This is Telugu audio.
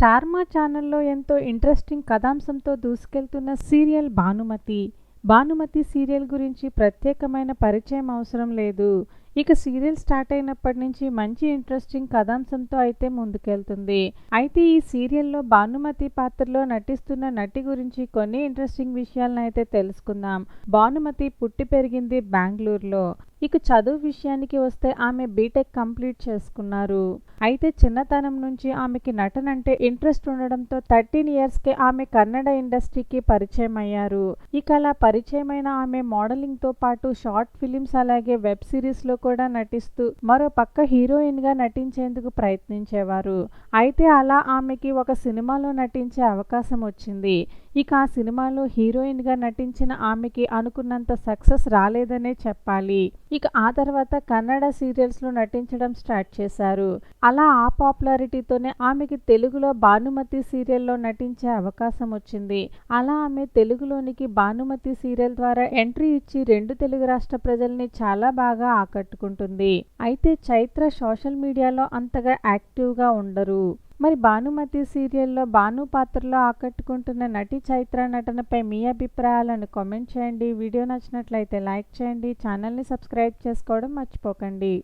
స్టార్ మా ఛానల్లో ఎంతో ఇంట్రెస్టింగ్ కథాంశంతో దూసుకెళ్తున్న సీరియల్ భానుమతి. భానుమతి సీరియల్ గురించి ప్రత్యేకమైన పరిచయం అవసరం లేదు. ఇక సీరియల్ స్టార్ట్ అయినప్పటి నుంచి మంచి ఇంట్రెస్టింగ్ కథాంశంతో అయితే ముందుకెళ్తుంది. అయితే ఈ సీరియల్లో భానుమతి పాత్రలో నటిస్తున్న నటి గురించి కొన్ని ఇంట్రెస్టింగ్ విషయాలను అయితే తెలుసుకుందాం. భానుమతి పుట్టి పెరిగింది బెంగళూరులో. ఇక చదువు విషయానికి వస్తే ఆమె బీటెక్ కంప్లీట్ చేసుకున్నారు. అయితే చిన్నతనం నుంచి ఆమెకి నటన అంటే ఇంట్రెస్ట్ ఉండడంతో 13 ఇయర్స్కే ఆమె కన్నడ ఇండస్ట్రీకి పరిచయం అయ్యారు. ఇక అలా పరిచయమైన ఆమె మోడలింగ్తో పాటు షార్ట్ ఫిలిమ్స్ అలాగే వెబ్ సిరీస్లో కూడా నటిస్తూ మరో పక్క హీరోయిన్గా నటించేందుకు ప్రయత్నించేవారు. అయితే అలా ఆమెకి ఒక సినిమాలో నటించే అవకాశం వచ్చింది. ఇక ఆ సినిమాలో హీరోయిన్గా నటించిన ఆమెకి అనుకున్నంత సక్సెస్ రాలేదనే చెప్పాలి. ఇక ఆ తర్వాత కన్నడ సీరియల్స్లో నటించడం స్టార్ట్ చేశారు. అలా ఆ పాపులారిటీతోనే ఆమెకి తెలుగులో భానుమతి సీరియల్లో నటించే అవకాశం వచ్చింది. అలా ఆమె తెలుగులోనికి భానుమతి సీరియల్ ద్వారా ఎంట్రీ ఇచ్చి 2 తెలుగు రాష్ట్ర ప్రజల్ని చాలా బాగా ఆకట్టుకుంటుంది. అయితే చైత్ర సోషల్ మీడియాలో అంతగా యాక్టివ్గా ఉండరు. మరి భానుమతి సీరియల్లో భాను పాత్రలో ఆకట్టుకుంటున్న నటి చైత్ర నటనపై మీ అభిప్రాయాలను కామెంట్ చేయండి. వీడియో నచ్చినట్లయితే లైక్ చేయండి. ఛానల్ని సబ్స్క్రైబ్ చేసుకోవడం మర్చిపోకండి.